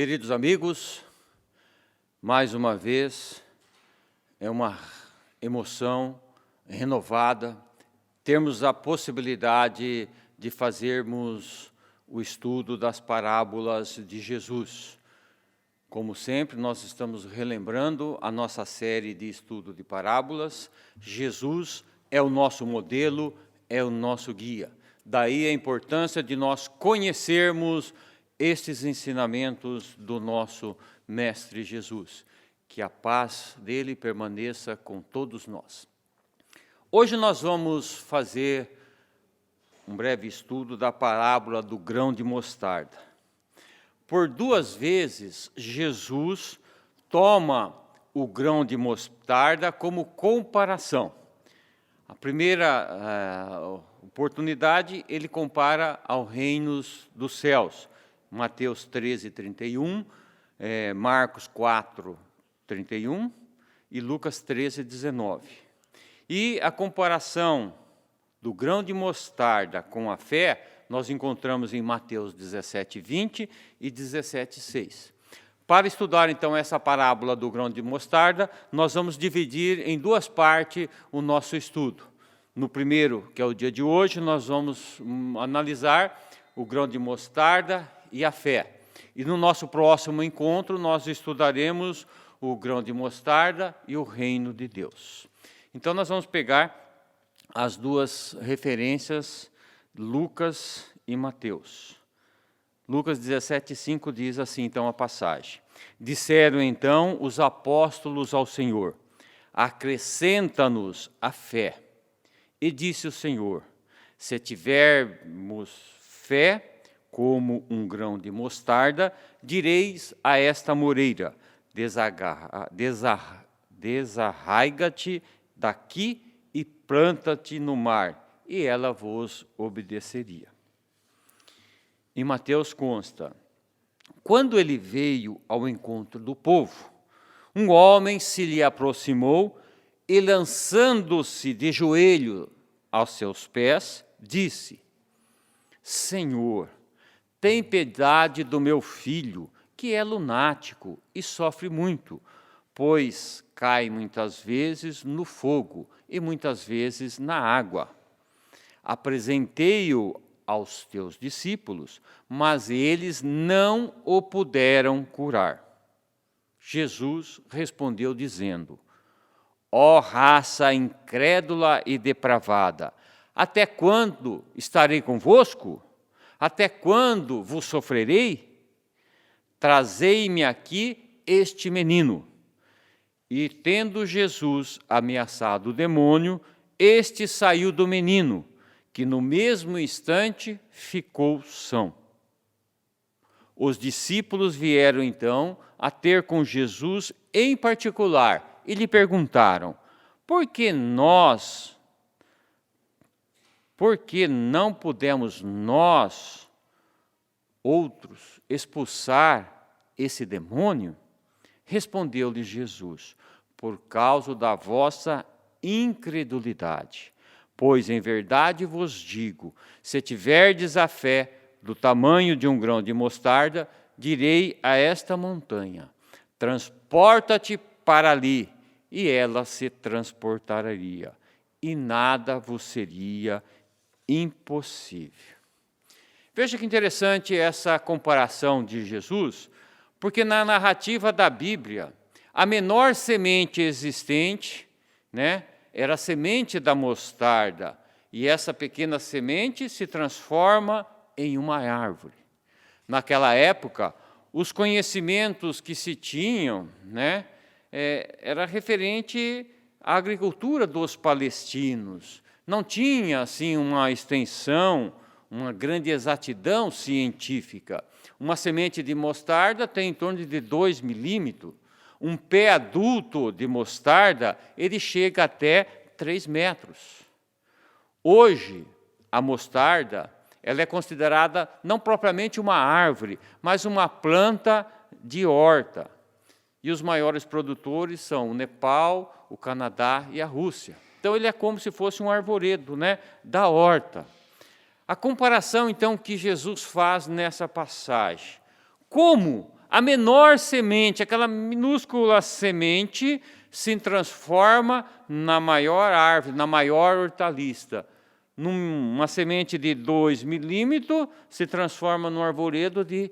Queridos amigos, mais uma vez é uma emoção renovada termos a possibilidade de fazermos o estudo das parábolas de Jesus. Como sempre, nós estamos relembrando a nossa série de estudo de parábolas. Jesus é o nosso modelo, é o nosso guia. Daí a importância de nós conhecermos estes ensinamentos do nosso Mestre Jesus. Que a paz dele permaneça com todos nós. Hoje nós vamos fazer um breve estudo da parábola do grão de mostarda. Por duas vezes, Jesus toma o grão de mostarda como comparação. A primeira oportunidade, ele compara ao reino dos céus. Mateus 13, 31, Marcos 4, 31 e Lucas 13, 19. E a comparação do grão de mostarda com a fé, nós encontramos em Mateus 17, 20 e 17, 6. Para estudar, então, essa parábola do grão de mostarda, nós vamos dividir em duas partes o nosso estudo. No primeiro, que é o dia de hoje, nós vamos analisar o grão de mostarda e a fé. E no nosso próximo encontro, nós estudaremos o grão de mostarda e o reino de Deus. Então, nós vamos pegar as duas referências, Lucas e Mateus. Lucas 17, 5 diz assim, então, a passagem. Disseram, então, os apóstolos ao Senhor, acrescenta-nos a fé. E disse o Senhor, se tivermos fé, como um grão de mostarda, direis a esta moreira, desarraiga-te daqui e planta-te no mar, e ela vos obedeceria. Em Mateus consta, quando ele veio ao encontro do povo, um homem se lhe aproximou e, lançando-se de joelho aos seus pés, disse, Senhor, tem piedade do meu filho, que é lunático e sofre muito, pois cai muitas vezes no fogo e muitas vezes na água. Apresentei-o aos teus discípulos, mas eles não o puderam curar. Jesus respondeu dizendo, ó raça incrédula e depravada, até quando estarei convosco? Até quando vos sofrerei? Trazei-me aqui este menino. E tendo Jesus ameaçado o demônio, este saiu do menino, que no mesmo instante ficou são. Os discípulos vieram então a ter com Jesus em particular e lhe perguntaram, por que não pudemos nós, outros, expulsar esse demônio? Respondeu-lhe Jesus, por causa da vossa incredulidade. Pois em verdade vos digo, se tiverdes a fé do tamanho de um grão de mostarda, direi a esta montanha, transporta-te para ali, e ela se transportaria, e nada vos seria impossível. Veja que interessante essa comparação de Jesus, porque na narrativa da Bíblia, a menor semente existente, era a semente da mostarda, e essa pequena semente se transforma em uma árvore. Naquela época, os conhecimentos que se tinham, era referente à agricultura dos palestinos. Não tinha, assim, uma extensão, uma grande exatidão científica. Uma semente de mostarda tem em torno de 2 milímetros. Um pé adulto de mostarda, ele chega até 3 metros. Hoje, a mostarda, ela é considerada não propriamente uma árvore, mas uma planta de horta. E os maiores produtores são o Nepal, o Canadá e a Rússia. Então, ele é como se fosse um arvoredo, da horta. A comparação, então, que Jesus faz nessa passagem. Como a menor semente, aquela minúscula semente, se transforma na maior árvore, na maior hortaliça. Uma semente de 2 milímetros se transforma num arvoredo de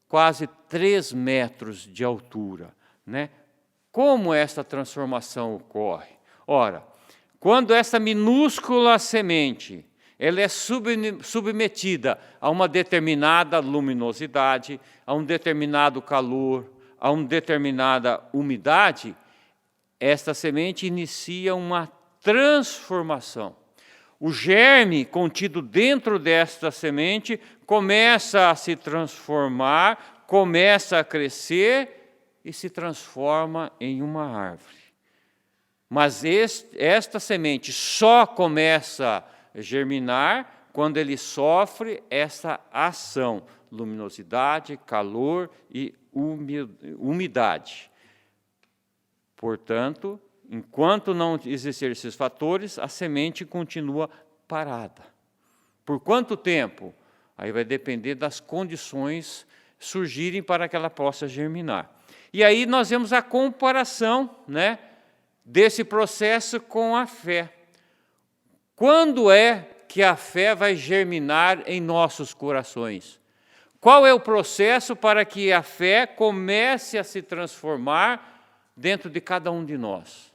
quase 3 metros de altura, né? Como essa transformação ocorre? Ora, quando essa minúscula semente ela é submetida a uma determinada luminosidade, a um determinado calor, a uma determinada umidade, esta semente inicia uma transformação. O germe contido dentro desta semente começa a se transformar, começa a crescer e se transforma em uma árvore. Mas esta semente só começa a germinar quando ele sofre essa ação, luminosidade, calor e umidade. Portanto, enquanto não existirem esses fatores, a semente continua parada. Por quanto tempo? Aí vai depender das condições surgirem para que ela possa germinar. E aí nós vemos a comparação, né, desse processo com a fé. Quando é que a fé vai germinar em nossos corações? Qual é o processo para que a fé comece a se transformar dentro de cada um de nós?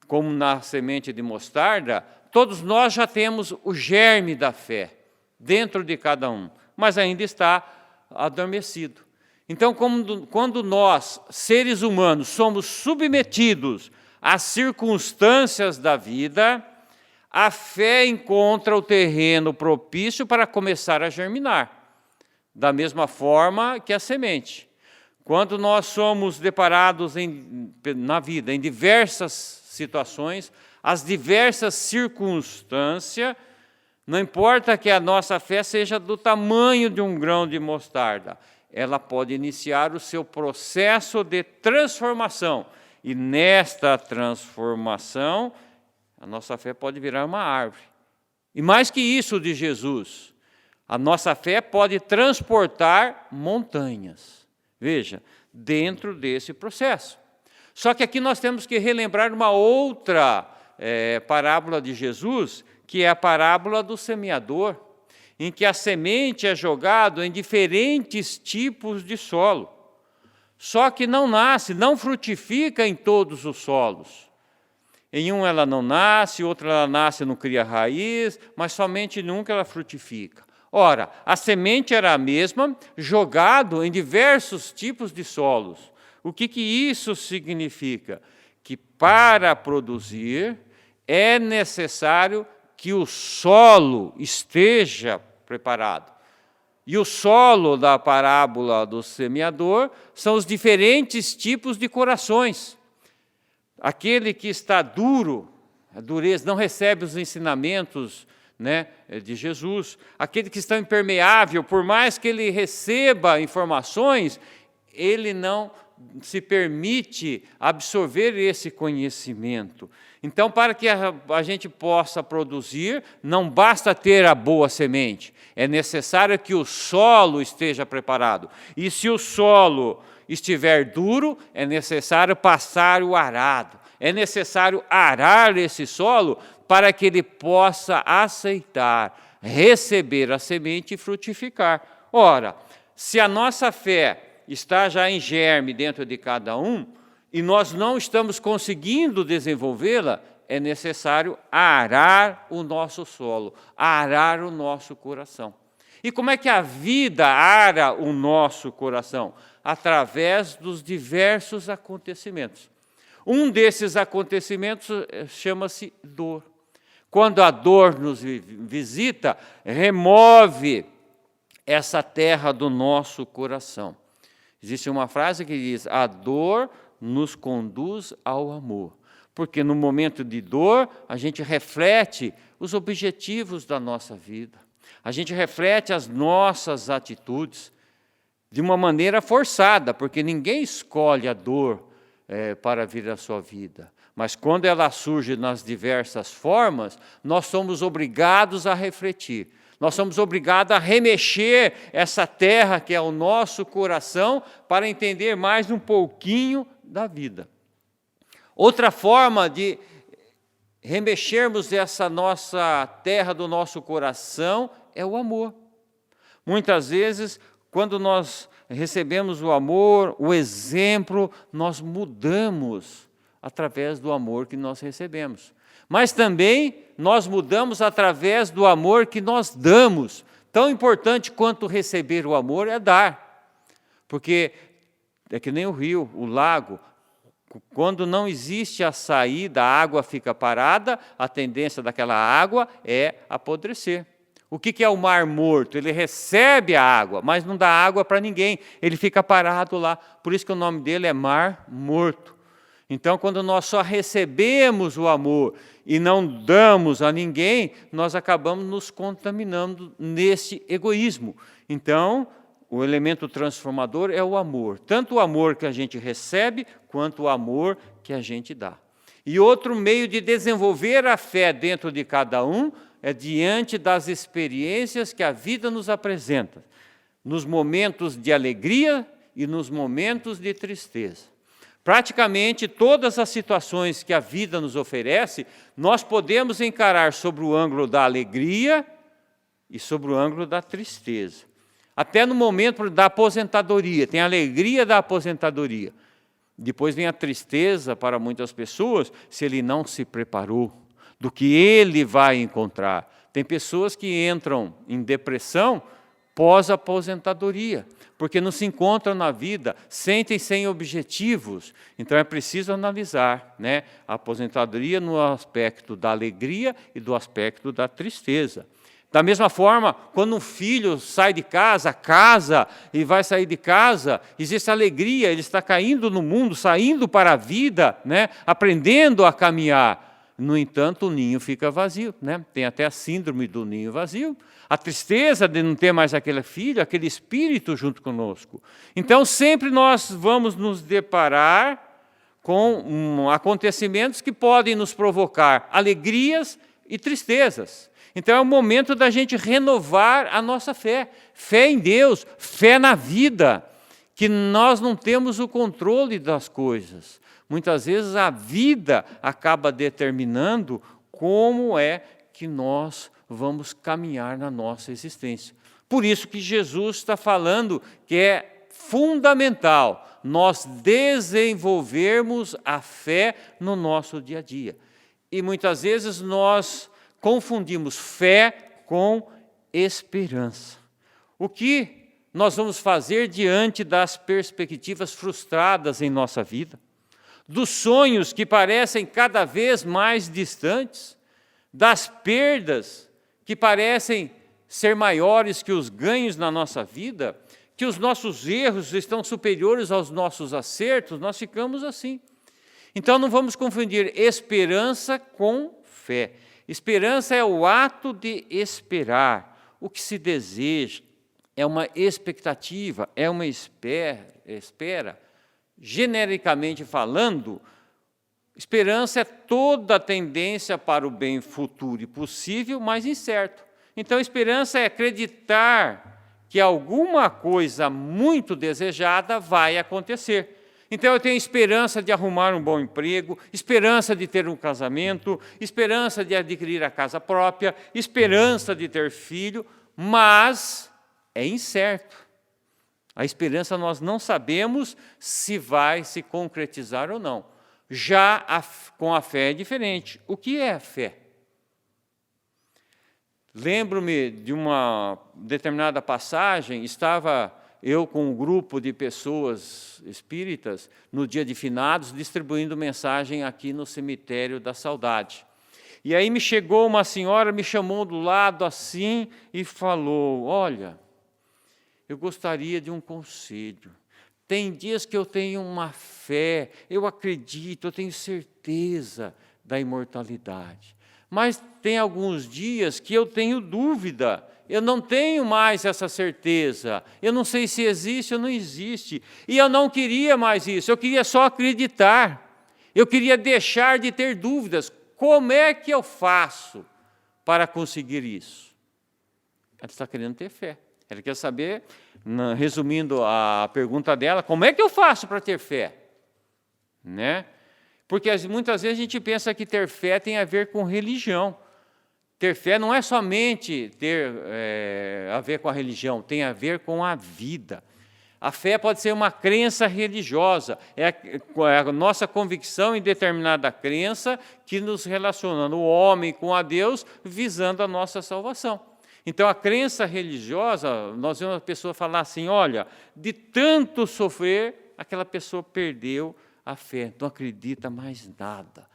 Como na semente de mostarda, todos nós já temos o germe da fé dentro de cada um, mas ainda está adormecido. Então, quando nós, seres humanos, somos submetidos às circunstâncias da vida, a fé encontra o terreno propício para começar a germinar, da mesma forma que a semente. Quando nós somos deparados na vida, em diversas situações, as diversas circunstâncias, não importa que a nossa fé seja do tamanho de um grão de mostarda, ela pode iniciar o seu processo de transformação. E nesta transformação, a nossa fé pode virar uma árvore. E mais que isso de Jesus, a nossa fé pode transportar montanhas. Veja, dentro desse processo. Só que aqui nós temos que relembrar uma outra parábola de Jesus, que é a parábola do semeador, em que a semente é jogada em diferentes tipos de solo. Só que não nasce, não frutifica em todos os solos. Em um ela não nasce, outro ela nasce e não cria raiz, mas somente em um que ela frutifica. Ora, a semente era a mesma, jogado em diversos tipos de solos. O que isso significa? Que para produzir é necessário que o solo esteja preparado. E o solo da parábola do semeador são os diferentes tipos de corações. Aquele que está duro, a dureza, não recebe os ensinamentos, né, de Jesus. Aquele que está impermeável, por mais que ele receba informações, ele não se permite absorver esse conhecimento. Então, para que a gente possa produzir, não basta ter a boa semente, é necessário que o solo esteja preparado. E se o solo estiver duro, é necessário passar o arado. É necessário arar esse solo para que ele possa aceitar, receber a semente e frutificar. Ora, se a nossa fé está já em germe dentro de cada um, e nós não estamos conseguindo desenvolvê-la, é necessário arar o nosso solo, arar o nosso coração. E como é que a vida ara o nosso coração? Através dos diversos acontecimentos. Um desses acontecimentos chama-se dor. Quando a dor nos visita, remove essa terra do nosso coração. Existe uma frase que diz: a dor nos conduz ao amor. Porque no momento de dor, a gente reflete os objetivos da nossa vida. A gente reflete as nossas atitudes de uma maneira forçada, porque ninguém escolhe a dor para vir à sua vida. Mas quando ela surge nas diversas formas, nós somos obrigados a refletir. Nós somos obrigados a remexer essa terra que é o nosso coração para entender mais um pouquinho da vida. Outra forma de remexermos essa nossa terra do nosso coração é o amor. Muitas vezes, quando nós recebemos o amor, o exemplo, nós mudamos através do amor que nós recebemos. Mas também nós mudamos através do amor que nós damos. Tão importante quanto receber o amor é dar. Porque é que nem o rio, o lago, quando não existe a saída, a água fica parada, a tendência daquela água é apodrecer. O que é o mar morto? Ele recebe a água, mas não dá água para ninguém, ele fica parado lá. Por isso que o nome dele é mar morto. Então, quando nós só recebemos o amor e não damos a ninguém, nós acabamos nos contaminando nesse egoísmo. Então, o elemento transformador é o amor. Tanto o amor que a gente recebe, quanto o amor que a gente dá. E outro meio de desenvolver a fé dentro de cada um é diante das experiências que a vida nos apresenta, nos momentos de alegria e nos momentos de tristeza. Praticamente todas as situações que a vida nos oferece, nós podemos encarar sobre o ângulo da alegria e sobre o ângulo da tristeza. Até no momento da aposentadoria, tem a alegria da aposentadoria. Depois vem a tristeza para muitas pessoas, se ele não se preparou, do que ele vai encontrar. Tem pessoas que entram em depressão pós-aposentadoria, porque não se encontram na vida, sentem sem objetivos. Então é preciso analisar, né, a aposentadoria no aspecto da alegria e do aspecto da tristeza. Da mesma forma, quando um filho sai de casa, casa e vai sair de casa, existe alegria, ele está caindo no mundo, saindo para a vida, né, aprendendo a caminhar. No entanto, o ninho fica vazio, né? Tem até a síndrome do ninho vazio, a tristeza de não ter mais aquele filho, aquele espírito junto conosco. Então, sempre nós vamos nos deparar com acontecimentos que podem nos provocar alegrias e tristezas. Então, é o momento da gente renovar a nossa fé. Fé em Deus, fé na vida, que nós não temos o controle das coisas. Muitas vezes a vida acaba determinando como é que nós vamos caminhar na nossa existência. Por isso que Jesus está falando que é fundamental nós desenvolvermos a fé no nosso dia a dia. E muitas vezes nós confundimos fé com esperança. O que nós vamos fazer diante das perspectivas frustradas em nossa vida? Dos sonhos que parecem cada vez mais distantes, das perdas que parecem ser maiores que os ganhos na nossa vida, que os nossos erros estão superiores aos nossos acertos, nós ficamos assim. Então não vamos confundir esperança com fé. Esperança é o ato de esperar, o que se deseja, é uma expectativa, é uma espera. Genericamente falando, esperança é toda a tendência para o bem futuro e possível, mas incerto. Então, esperança é acreditar que alguma coisa muito desejada vai acontecer. Então, eu tenho esperança de arrumar um bom emprego, esperança de ter um casamento, esperança de adquirir a casa própria, esperança de ter filho, mas é incerto. A esperança nós não sabemos se vai se concretizar ou não. Já com a fé é diferente. O que é a fé? Lembro-me de uma determinada passagem, estava eu com um grupo de pessoas espíritas, no dia de finados, distribuindo mensagem aqui no cemitério da Saudade. E aí me chegou uma senhora, me chamou do lado assim e falou, olha, eu gostaria de um conselho. Tem dias que eu tenho uma fé, eu acredito, eu tenho certeza da imortalidade. Mas tem alguns dias que eu tenho dúvida, eu não tenho mais essa certeza, eu não sei se existe ou não existe. E eu não queria mais isso, eu queria só acreditar, eu queria deixar de ter dúvidas. Como é que eu faço para conseguir isso? Ela está querendo ter fé. Ela quer saber, resumindo a pergunta dela, como é que eu faço para ter fé? Né? Porque muitas vezes a gente pensa que ter fé tem a ver com religião. Ter fé não é somente ter a ver com a religião, tem a ver com a vida. A fé pode ser uma crença religiosa, é a nossa convicção em determinada crença que nos relaciona o homem com a Deus, visando a nossa salvação. Então, a crença religiosa, nós vemos a pessoa falar assim, olha, de tanto sofrer, aquela pessoa perdeu a fé, não acredita mais nada.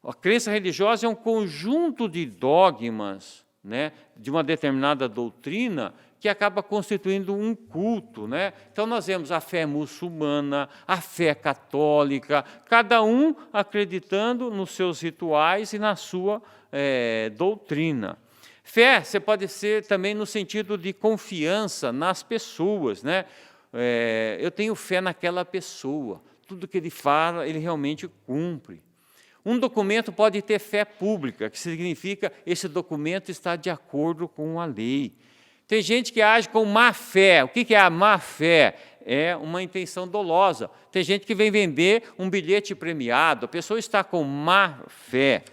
A crença religiosa é um conjunto de dogmas, né, de uma determinada doutrina que acaba constituindo um culto. Né? Então, nós vemos a fé muçulmana, a fé católica, cada um acreditando nos seus rituais e na sua doutrina. Fé, você pode ser também no sentido de confiança nas pessoas. Né? Eu tenho fé naquela pessoa, tudo que ele fala, ele realmente cumpre. Um documento pode ter fé pública, que significa esse documento está de acordo com a lei. Tem gente que age com má fé. O que é a má fé? É uma intenção dolosa. Tem gente que vem vender um bilhete premiado, a pessoa está com má fé.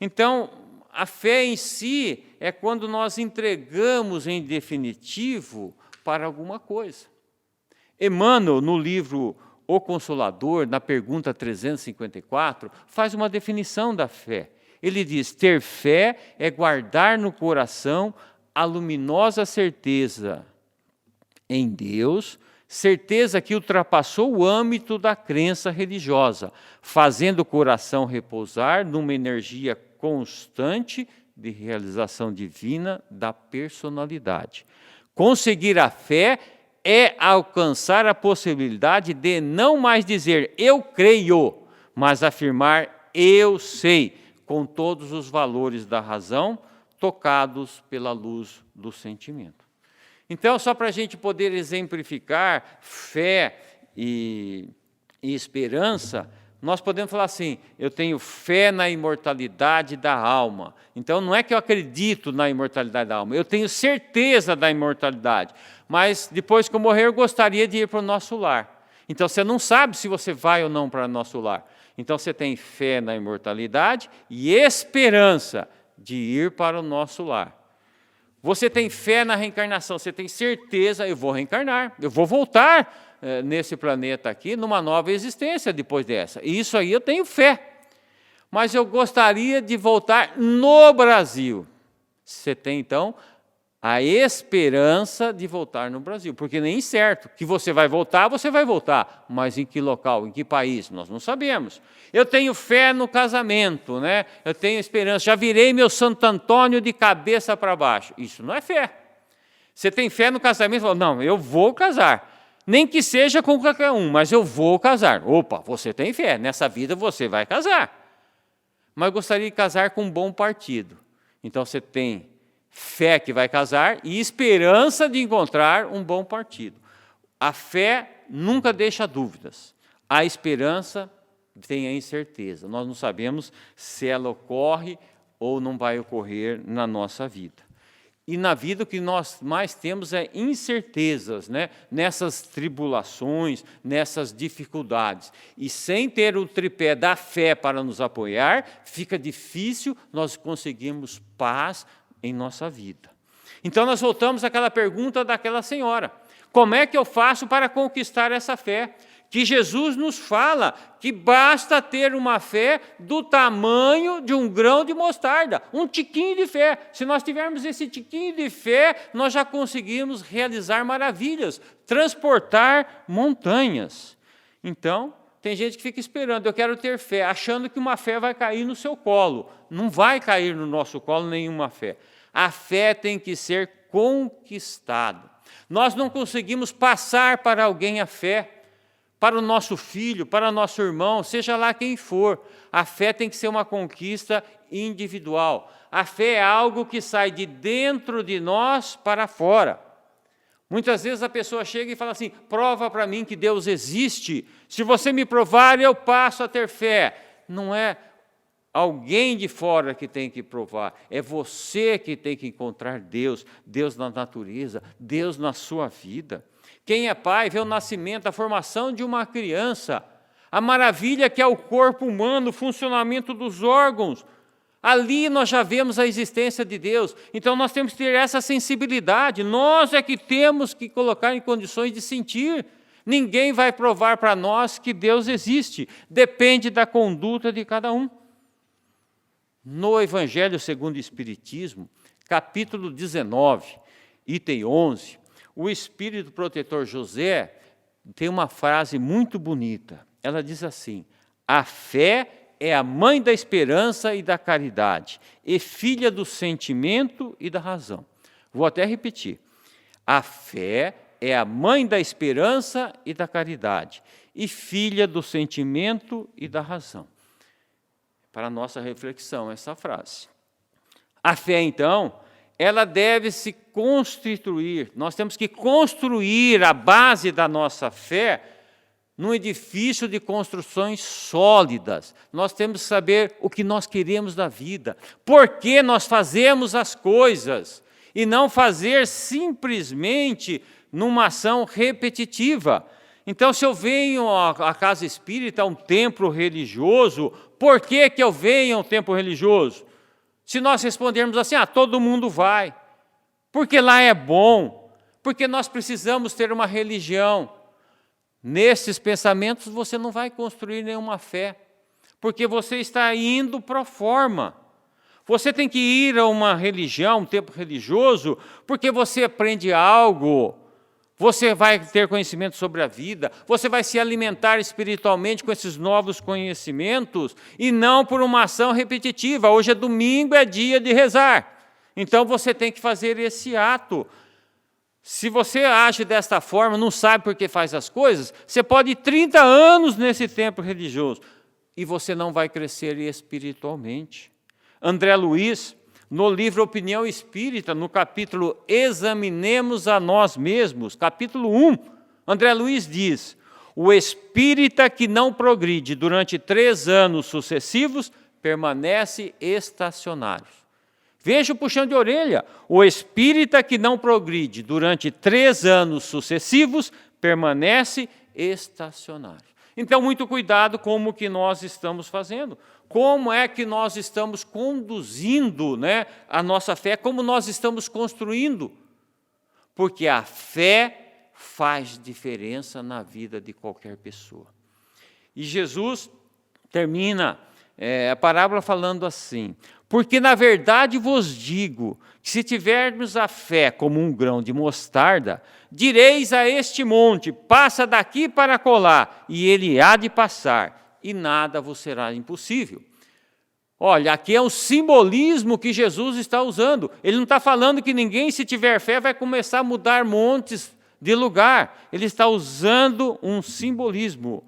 Então, a fé em si é quando nós entregamos em definitivo para alguma coisa. Emmanuel, no livro O Consolador, na pergunta 354, faz uma definição da fé. Ele diz, ter fé é guardar no coração a luminosa certeza em Deus, certeza que ultrapassou o âmbito da crença religiosa, fazendo o coração repousar numa energia constante de realização divina da personalidade. Conseguir a fé é alcançar a possibilidade de não mais dizer eu creio, mas afirmar eu sei, com todos os valores da razão, tocados pela luz do sentimento. Então, só para a gente poder exemplificar fé e esperança, nós podemos falar assim, eu tenho fé na imortalidade da alma. Então, não é que eu acredito na imortalidade da alma, eu tenho certeza da imortalidade. Mas, depois que eu morrer, eu gostaria de ir para o nosso lar. Então, você não sabe se você vai ou não para o nosso lar. Então, você tem fé na imortalidade e esperança de ir para o nosso lar. Você tem fé na reencarnação, você tem certeza, eu vou reencarnar, eu vou voltar nesse planeta aqui, numa nova existência depois dessa. E isso aí eu tenho fé. Mas eu gostaria de voltar no Brasil. Você tem, então, a esperança de voltar no Brasil, porque nem certo que você vai voltar, mas em que local, em que país, nós não sabemos. Eu tenho fé no casamento, né? Eu tenho esperança, já virei meu Santo Antônio de cabeça para baixo. Isso não é fé. Você tem fé no casamento, fala, não, eu vou casar. Nem que seja com qualquer um, mas eu vou casar. Opa, você tem fé, nessa vida você vai casar. Mas eu gostaria de casar com um bom partido. Então você tem fé que vai casar e esperança de encontrar um bom partido. A fé nunca deixa dúvidas. A esperança tem a incerteza. Nós não sabemos se ela ocorre ou não vai ocorrer na nossa vida. E na vida o que nós mais temos é incertezas, né? Nessas tribulações, nessas dificuldades. E sem ter o tripé da fé para nos apoiar, fica difícil nós conseguirmos paz em nossa vida. Então nós voltamos àquela pergunta daquela senhora. Como é que eu faço para conquistar essa fé? Que Jesus nos fala que basta ter uma fé do tamanho de um grão de mostarda, um tiquinho de fé. Se nós tivermos esse tiquinho de fé, nós já conseguimos realizar maravilhas, transportar montanhas. Então, tem gente que fica esperando, eu quero ter fé, achando que uma fé vai cair no seu colo. Não vai cair no nosso colo nenhuma fé. A fé tem que ser conquistada. Nós não conseguimos passar para alguém a fé, para o nosso filho, para o nosso irmão, seja lá quem for. A fé tem que ser uma conquista individual. A fé é algo que sai de dentro de nós para fora. Muitas vezes a pessoa chega e fala assim, prova para mim que Deus existe. Se você me provar, eu passo a ter fé. Não é alguém de fora que tem que provar. É você que tem que encontrar Deus, Deus na natureza, Deus na sua vida. Quem é pai vê o nascimento, a formação de uma criança, a maravilha que é o corpo humano, o funcionamento dos órgãos. Ali nós já vemos a existência de Deus. Então nós temos que ter essa sensibilidade. Nós é que temos que colocar em condições de sentir. Ninguém vai provar para nós que Deus existe. Depende da conduta de cada um. No Evangelho segundo o Espiritismo, capítulo 19, item 11, o Espírito Protetor José tem uma frase muito bonita. Ela diz assim: a fé é a mãe da esperança e da caridade, e filha do sentimento e da razão. Vou até repetir. A fé é a mãe da esperança e da caridade, e filha do sentimento e da razão. Para a nossa reflexão, essa frase. A fé, então, ela deve se constituir. Nós temos que construir a base da nossa fé num edifício de construções sólidas. Nós temos que saber o que nós queremos da vida, por que nós fazemos as coisas, e não fazer simplesmente numa ação repetitiva. Então, se eu venho à casa espírita, a um templo religioso, por que eu venho a um templo religioso? Se nós respondermos assim, todo mundo vai, porque lá é bom, porque nós precisamos ter uma religião. Nesses pensamentos você não vai construir nenhuma fé, porque você está indo pro forma. Você tem que ir a uma religião, um templo religioso, porque você aprende algo, você vai ter conhecimento sobre a vida, você vai se alimentar espiritualmente com esses novos conhecimentos, e não por uma ação repetitiva. Hoje é domingo, é dia de rezar. Então você tem que fazer esse ato. Se você age desta forma, não sabe por que faz as coisas, você pode ir 30 anos nesse templo religioso e você não vai crescer espiritualmente. André Luiz, no livro Opinião Espírita, no capítulo Examinemos a Nós Mesmos, capítulo 1, André Luiz diz: o espírita que não progride durante 3 anos sucessivos permanece estacionário. Veja o puxão de orelha. O espírita que não progride durante 3 anos sucessivos permanece estacionário. Então, muito cuidado com o que nós estamos fazendo. Como é que nós estamos conduzindo, a nossa fé, como nós estamos construindo. Porque a fé faz diferença na vida de qualquer pessoa. E Jesus termina a parábola falando assim: porque na verdade vos digo que se tivermos a fé como um grão de mostarda, direis a este monte, passa daqui para colar, e ele há de passar, e nada vos será impossível. Olha, aqui é um simbolismo que Jesus está usando. Ele não está falando que ninguém, se tiver fé, vai começar a mudar montes de lugar. Ele está usando um simbolismo.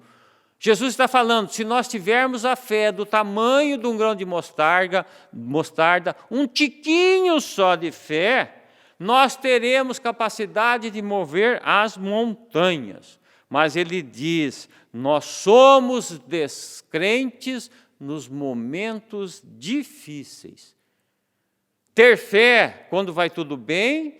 Jesus está falando, se nós tivermos a fé do tamanho de um grão de mostarda, um tiquinho só de fé, nós teremos capacidade de mover as montanhas. Mas ele diz, nós somos descrentes nos momentos difíceis. Ter fé quando vai tudo bem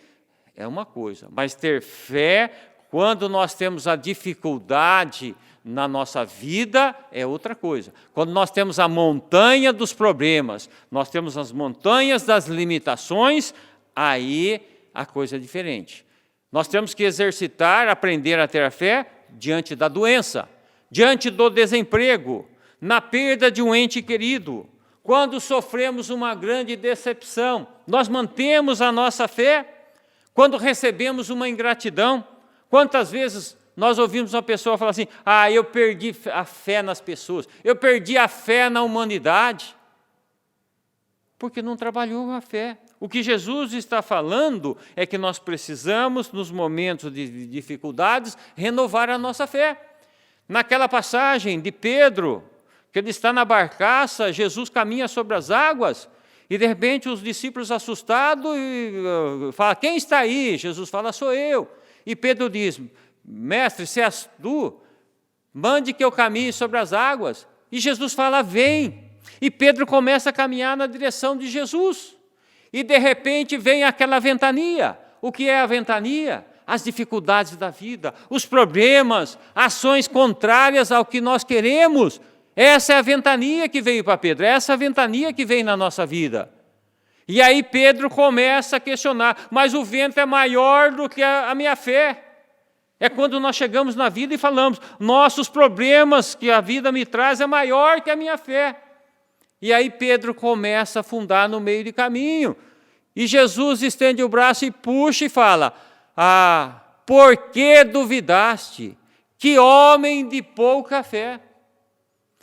é uma coisa, mas ter fé quando nós temos a dificuldade na nossa vida é outra coisa. Quando nós temos a montanha dos problemas, nós temos as montanhas das limitações, aí a coisa é diferente. Nós temos que exercitar, aprender a ter a fé diante da doença, diante do desemprego, na perda de um ente querido. Quando sofremos uma grande decepção, nós mantemos a nossa fé. Quando recebemos uma ingratidão, quantas vezes nós ouvimos uma pessoa falar assim, eu perdi a fé nas pessoas, eu perdi a fé na humanidade, porque não trabalhou a fé. O que Jesus está falando é que nós precisamos, nos momentos de dificuldades, renovar a nossa fé. Naquela passagem de Pedro, que ele está na barcaça, Jesus caminha sobre as águas, e de repente os discípulos assustados falam, quem está aí? Jesus fala, sou eu. E Pedro diz, mestre, se és tu, mande que eu caminhe sobre as águas. E Jesus fala, vem. E Pedro começa a caminhar na direção de Jesus. E, de repente, vem aquela ventania. O que é a ventania? As dificuldades da vida, os problemas, ações contrárias ao que nós queremos. Essa é a ventania que veio para Pedro, essa é a ventania que vem na nossa vida. E aí Pedro começa a questionar, mas o vento é maior do que a minha fé. É quando nós chegamos na vida e falamos, nossos problemas que a vida me traz é maior que a minha fé. E aí Pedro começa a afundar no meio do caminho. E Jesus estende o braço e puxa e fala, por que duvidaste? Que homem de pouca fé.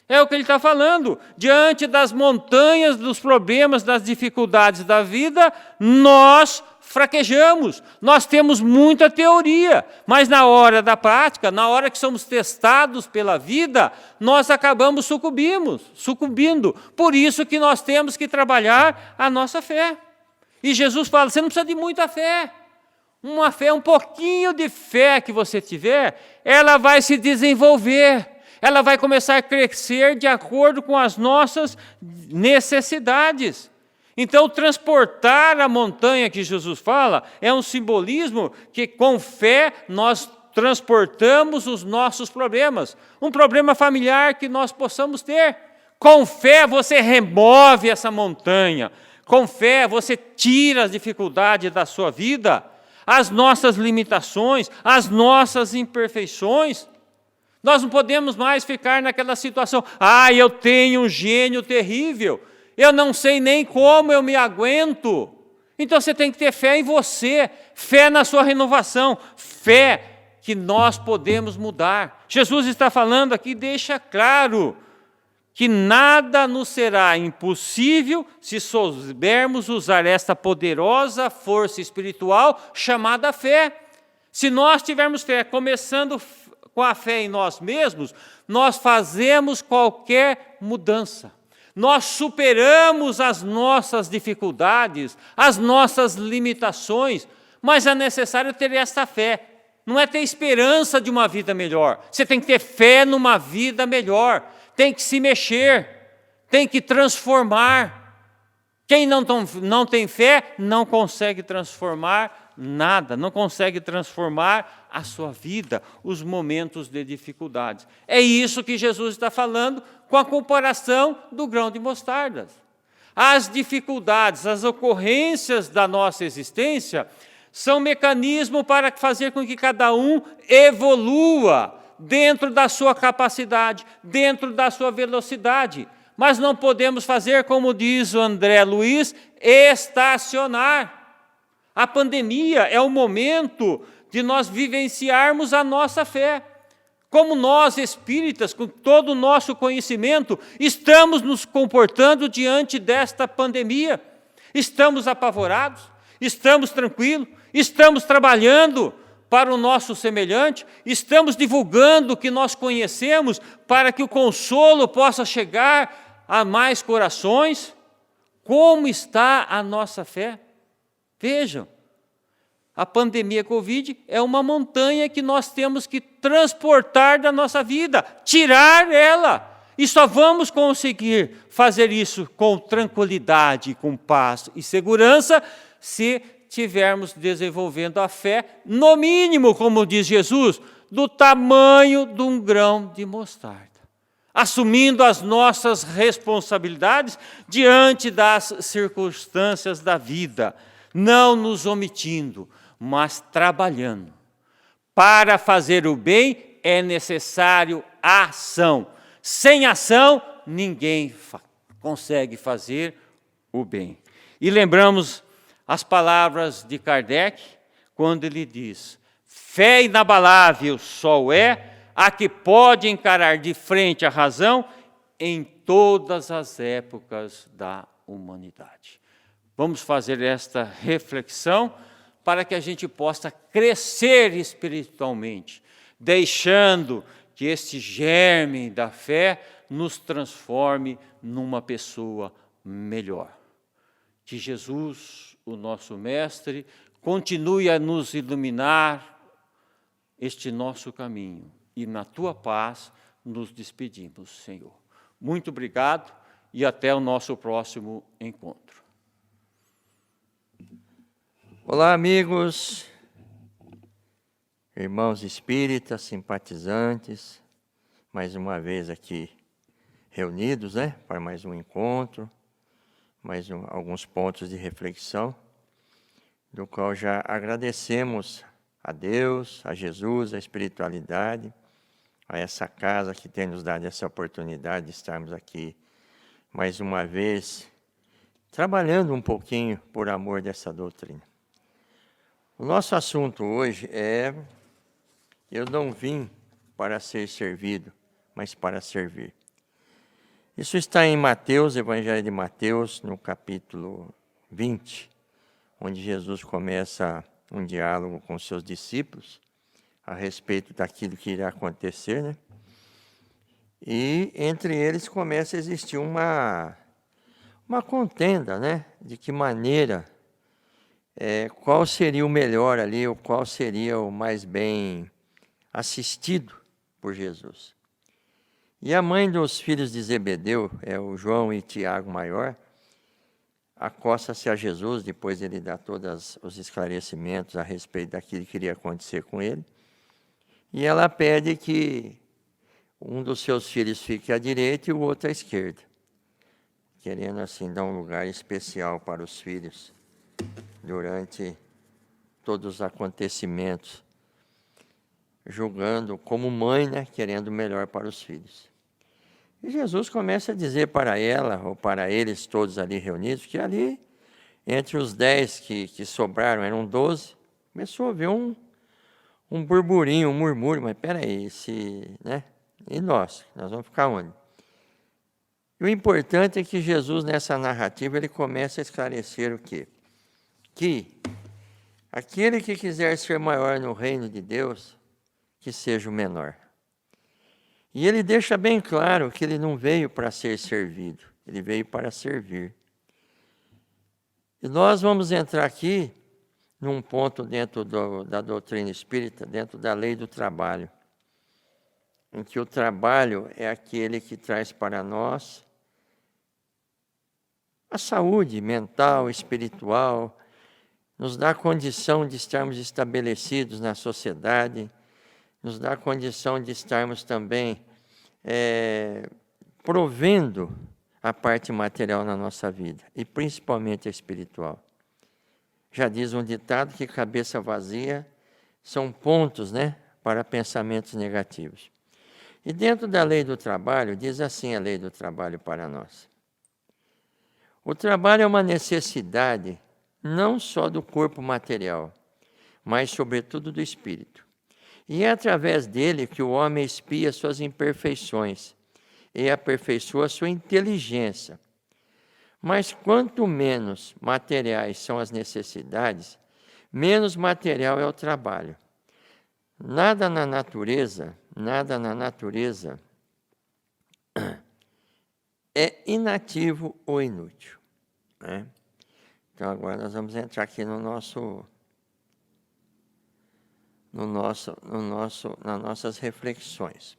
É o que ele está falando. Diante das montanhas, dos problemas, das dificuldades da vida, nós fraquejamos. Nós temos muita teoria, mas na hora da prática, na hora que somos testados pela vida, nós acabamos sucumbindo. Por isso que nós temos que trabalhar a nossa fé. E Jesus fala, você não precisa de muita fé. Uma fé, um pouquinho de fé que você tiver, ela vai se desenvolver. Ela vai começar a crescer de acordo com as nossas necessidades. Então, transportar a montanha que Jesus fala é um simbolismo que, com fé, nós transportamos os nossos problemas. Um problema familiar que nós possamos ter. Com fé, você remove essa montanha. Com fé, você tira as dificuldades da sua vida, as nossas limitações, as nossas imperfeições. Nós não podemos mais ficar naquela situação, eu tenho um gênio terrível, eu não sei nem como eu me aguento. Então você tem que ter fé em você, fé na sua renovação, fé que nós podemos mudar. Jesus está falando aqui, deixa claro, que nada nos será impossível se soubermos usar esta poderosa força espiritual chamada fé. Se nós tivermos fé, começando com a fé em nós mesmos, nós fazemos qualquer mudança. Nós superamos as nossas dificuldades, as nossas limitações, mas é necessário ter esta fé. Não é ter esperança de uma vida melhor. Você tem que ter fé numa vida melhor. Tem que se mexer, tem que transformar. Quem não tem fé não consegue transformar nada, não consegue transformar a sua vida, os momentos de dificuldades. É isso que Jesus está falando com a comparação do grão de mostarda. As dificuldades, as ocorrências da nossa existência são mecanismos para fazer com que cada um evolua dentro da sua capacidade, dentro da sua velocidade. Mas não podemos fazer, como diz o André Luiz, estacionar. A pandemia é o momento de nós vivenciarmos a nossa fé. Como nós, espíritas, com todo o nosso conhecimento, estamos nos comportando diante desta pandemia. Estamos apavorados, estamos tranquilos, estamos trabalhando para o nosso semelhante, estamos divulgando o que nós conhecemos para que o consolo possa chegar a mais corações. Como está a nossa fé? Vejam, a pandemia Covid é uma montanha que nós temos que transportar da nossa vida, tirar ela. E só vamos conseguir fazer isso com tranquilidade, com paz e segurança, se estivermos desenvolvendo a fé, no mínimo, como diz Jesus, do tamanho de um grão de mostarda. Assumindo as nossas responsabilidades diante das circunstâncias da vida, não nos omitindo, mas trabalhando. Para fazer o bem é necessário ação. Sem ação, ninguém consegue fazer o bem. E lembramos as palavras de Kardec, quando ele diz, fé inabalável só é a que pode encarar de frente a razão em todas as épocas da humanidade. Vamos fazer esta reflexão para que a gente possa crescer espiritualmente, deixando que este germe da fé nos transforme numa pessoa melhor. Que Jesus, o nosso Mestre, continue a nos iluminar este nosso caminho. E na Tua paz nos despedimos, Senhor. Muito obrigado e até o nosso próximo encontro. Olá, amigos, irmãos espíritas, simpatizantes, mais uma vez aqui reunidos, para mais um encontro, alguns pontos de reflexão, do qual já agradecemos a Deus, a Jesus, a espiritualidade, a essa casa que tem nos dado essa oportunidade de estarmos aqui mais uma vez, trabalhando um pouquinho por amor dessa doutrina. O nosso assunto hoje é: eu não vim para ser servido, mas para servir. Isso está em Mateus, Evangelho de Mateus, no capítulo 20, onde Jesus começa um diálogo com seus discípulos a respeito daquilo que irá acontecer, E entre eles começa a existir uma contenda, de que maneira, qual seria o melhor ali, ou qual seria o mais bem assistido por Jesus. E a mãe dos filhos de Zebedeu, o João e Tiago maior, acosta-se a Jesus, depois ele dá todos os esclarecimentos a respeito daquilo que iria acontecer com ele, e ela pede que um dos seus filhos fique à direita e o outro à esquerda, querendo assim dar um lugar especial para os filhos durante todos os acontecimentos, julgando como mãe, querendo o melhor para os filhos. E Jesus começa a dizer para ela, ou para eles todos ali reunidos, que ali, entre os 10 que sobraram, eram 12, começou a haver um burburinho, um murmúrio, mas peraí, e nós vamos ficar onde? E o importante é que Jesus, nessa narrativa, ele começa a esclarecer o quê? Que aquele que quiser ser maior no reino de Deus, que seja o menor. E ele deixa bem claro que ele não veio para ser servido, ele veio para servir. E nós vamos entrar aqui num ponto dentro da doutrina espírita, dentro da lei do trabalho, em que o trabalho é aquele que traz para nós a saúde mental, espiritual, nos dá a condição de estarmos estabelecidos na sociedade, nos dá a condição de estarmos também provendo a parte material na nossa vida, e principalmente a espiritual. Já diz um ditado que cabeça vazia são pontos, para pensamentos negativos. E dentro da lei do trabalho, diz assim a lei do trabalho para nós: o trabalho é uma necessidade não só do corpo material, mas sobretudo do espírito. E é através dele que o homem expia suas imperfeições e aperfeiçoa sua inteligência. Mas quanto menos materiais são as necessidades, menos material é o trabalho. Nada na natureza é inativo ou inútil. Então agora nós vamos entrar aqui nas nossas reflexões.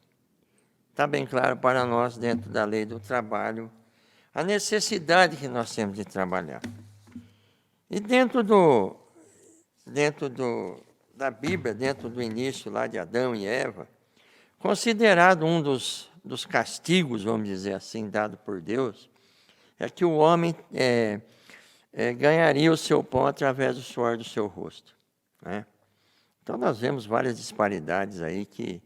Está bem claro para nós, dentro da lei do trabalho, a necessidade que nós temos de trabalhar. E dentro da Bíblia, dentro do início lá de Adão e Eva, considerado um dos castigos, vamos dizer assim, dado por Deus, é que o homem ganharia o seu pão através do suor do seu rosto. Então nós vemos várias disparidades aí que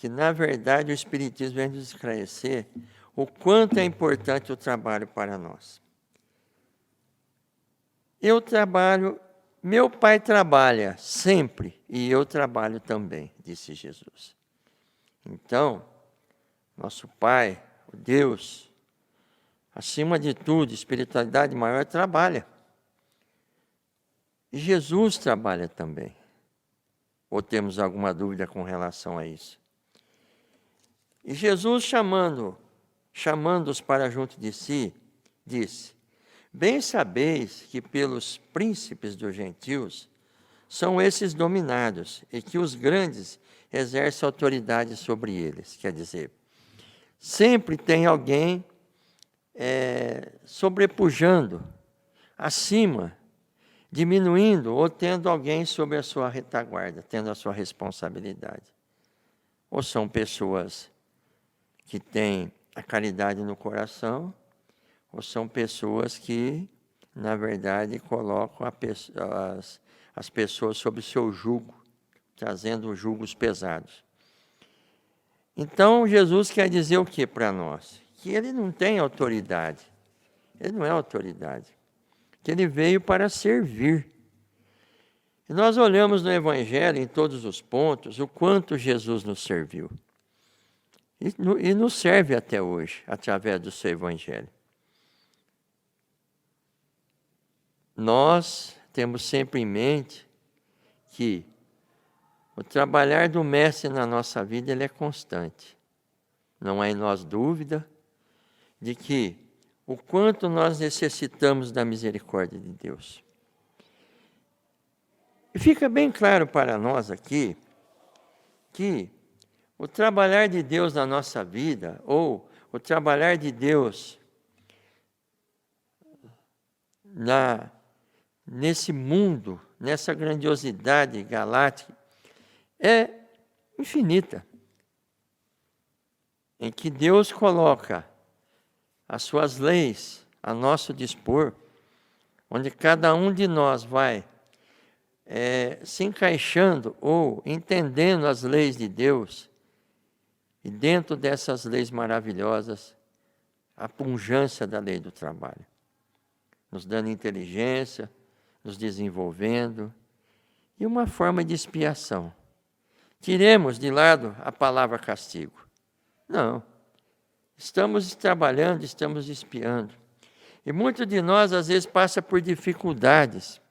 na verdade o Espiritismo vem nos esclarecer o quanto é importante o trabalho para nós. Eu trabalho, meu pai trabalha sempre e eu trabalho também, disse Jesus. Então, nosso Pai, o Deus, acima de tudo, espiritualidade maior, trabalha. E Jesus trabalha também. Ou temos alguma dúvida com relação a isso? E Jesus, chamando-os para junto de si, disse: bem sabeis que pelos príncipes dos gentios são esses dominados, e que os grandes exercem autoridade sobre eles. Quer dizer, sempre tem alguém sobrepujando, acima, diminuindo ou tendo alguém sob a sua retaguarda, tendo a sua responsabilidade. Ou são pessoas que têm a caridade no coração, ou são pessoas que, na verdade, colocam as pessoas sob o seu jugo, trazendo julgos pesados. Então, Jesus quer dizer o que para nós? Que ele não tem autoridade. Ele não é autoridade. Que ele veio para servir. E nós olhamos no Evangelho, em todos os pontos, o quanto Jesus nos serviu. E nos serve até hoje, através do seu Evangelho. Nós temos sempre em mente que o trabalhar do Mestre na nossa vida ele é constante. Não há em nós dúvida de que o quanto nós necessitamos da misericórdia de Deus. E fica bem claro para nós aqui que o trabalhar de Deus na nossa vida, ou o trabalhar de Deus nesse mundo, nessa grandiosidade galáctica, é infinita. Em que Deus coloca as suas leis a nosso dispor, onde cada um de nós vai se encaixando ou entendendo as leis de Deus, e dentro dessas leis maravilhosas, a pungência da lei do trabalho, nos dando inteligência, nos desenvolvendo, e uma forma de expiação. Tiremos de lado a palavra castigo. Não. Estamos trabalhando, estamos expiando. E muitos de nós, às vezes, passa por dificuldades.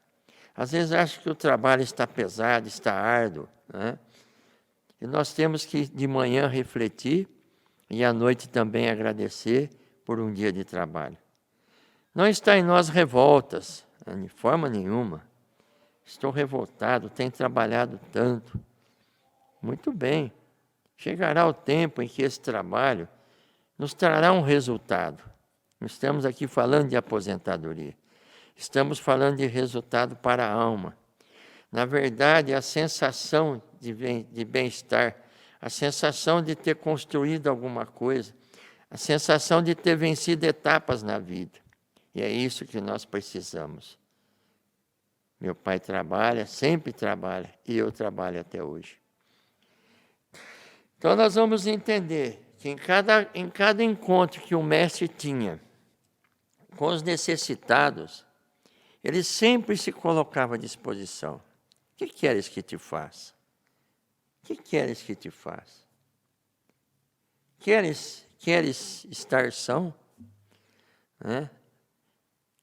Às vezes, acha que o trabalho está pesado, está árduo, né? E nós temos que, de manhã, refletir e à noite também agradecer por um dia de trabalho. Não está em nós revoltas, de forma nenhuma. Estou revoltado, tenho trabalhado tanto. Muito bem. Chegará o tempo em que esse trabalho nos trará um resultado. Não estamos aqui falando de aposentadoria. Estamos falando de resultado para a alma. Na verdade, a sensação de bem-estar, a sensação de ter construído alguma coisa, a sensação de ter vencido etapas na vida. E é isso que nós precisamos. Meu pai trabalha, sempre trabalha, e eu trabalho até hoje. Então nós vamos entender que em cada encontro que o mestre tinha com os necessitados, ele sempre se colocava à disposição. O que queres que te faça? O que queres que te faça? Queres estar são? Né?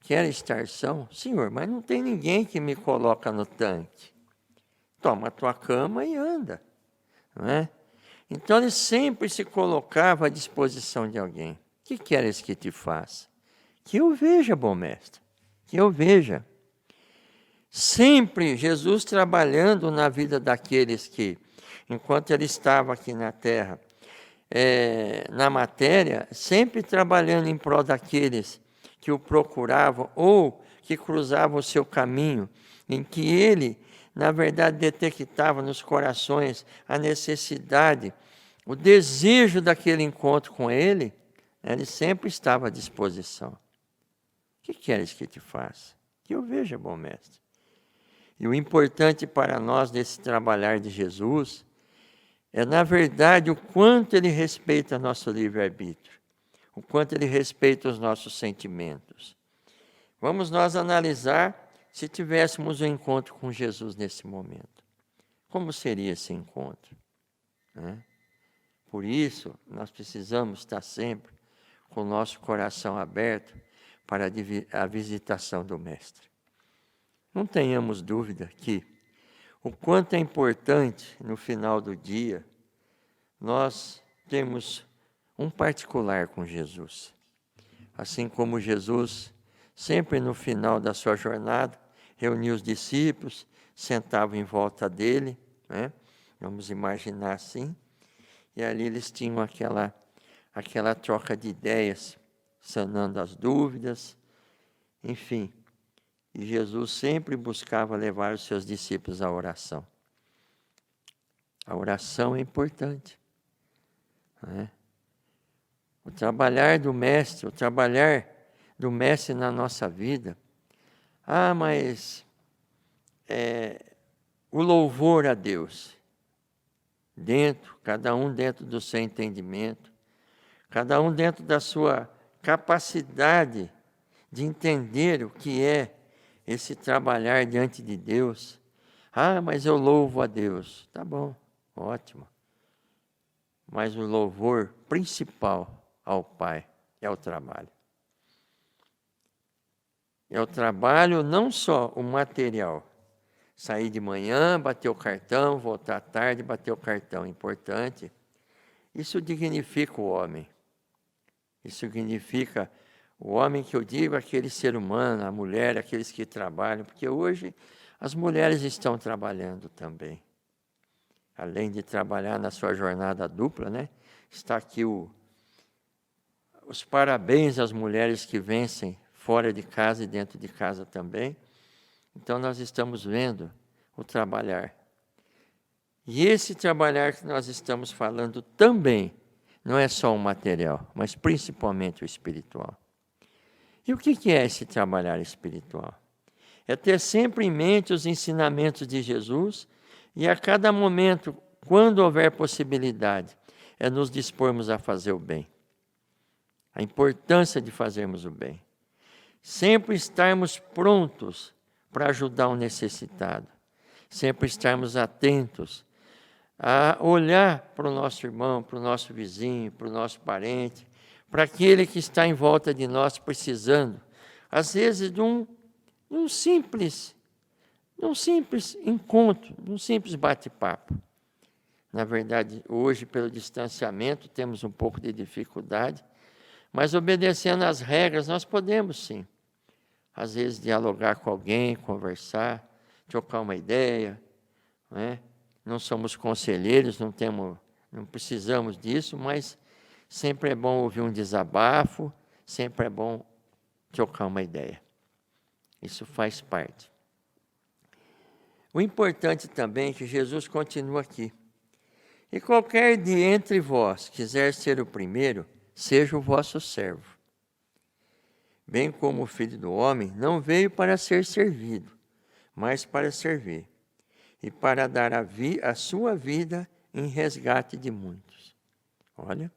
Queres estar são? Senhor, mas não tem ninguém que me coloca no tanque. Toma a tua cama e anda. Não é? Então ele sempre se colocava à disposição de alguém. O que queres que te faça? Que eu veja, bom mestre, que eu veja. Sempre Jesus trabalhando na vida daqueles que, enquanto ele estava aqui na terra, na matéria, sempre trabalhando em prol daqueles que o procuravam ou que cruzavam o seu caminho, em que ele, na verdade, detectava nos corações a necessidade, o desejo daquele encontro com ele, ele sempre estava à disposição. O que queres que te faça? Que eu veja, bom mestre. E o importante para nós desse trabalhar de Jesus é, na verdade, o quanto ele respeita nosso livre-arbítrio, o quanto ele respeita os nossos sentimentos. Vamos nós analisar se tivéssemos um encontro com Jesus nesse momento. Como seria esse encontro? Né? Por isso, nós precisamos estar sempre com o nosso coração aberto para a visitação do Mestre. Não tenhamos dúvida que o quanto é importante, no final do dia, nós temos um particular com Jesus. Assim como Jesus, sempre no final da sua jornada, reunia os discípulos, sentava em volta dele, né? Vamos imaginar assim, e ali eles tinham aquela troca de ideias sanando as dúvidas, enfim. E Jesus sempre buscava levar os seus discípulos à oração. A oração é importante, não é? O trabalhar do Mestre na nossa vida. Mas o louvor a Deus, cada um dentro do seu entendimento, cada um dentro da sua capacidade de entender o que é esse trabalhar diante de Deus. Mas eu louvo a Deus. Tá bom, ótimo. Mas o louvor principal ao Pai é o trabalho. É o trabalho, não só o material. Sair de manhã, bater o cartão, voltar à tarde, bater o cartão. Importante. Isso dignifica o homem. Isso significa o homem que eu digo, aquele ser humano, a mulher, aqueles que trabalham. Porque hoje as mulheres estão trabalhando também. Além de trabalhar na sua jornada dupla, né? Está aqui os parabéns às mulheres que vencem fora de casa e dentro de casa também. Então, nós estamos vendo o trabalhar. E esse trabalhar que nós estamos falando também não é só o material, mas principalmente o espiritual. E o que é esse trabalhar espiritual? É ter sempre em mente os ensinamentos de Jesus e a cada momento, quando houver possibilidade, é nos dispormos a fazer o bem. A importância de fazermos o bem. Sempre estarmos prontos para ajudar o necessitado. Sempre estarmos atentos a olhar para o nosso irmão, para o nosso vizinho, para o nosso parente, para aquele que está em volta de nós precisando, às vezes, de um simples encontro, de um simples bate-papo. Na verdade, hoje, pelo distanciamento, temos um pouco de dificuldade, mas obedecendo às regras, nós podemos sim. Às vezes, dialogar com alguém, conversar, trocar uma ideia. Não é? Não somos conselheiros, não precisamos disso, mas sempre é bom ouvir um desabafo, sempre é bom trocar uma ideia. Isso faz parte. O importante também é que Jesus continua aqui. E qualquer de entre vós quiser ser o primeiro, seja o vosso servo. Bem como o Filho do Homem não veio para ser servido, mas para servir, e para dar a sua vida em resgate de muitos. Olha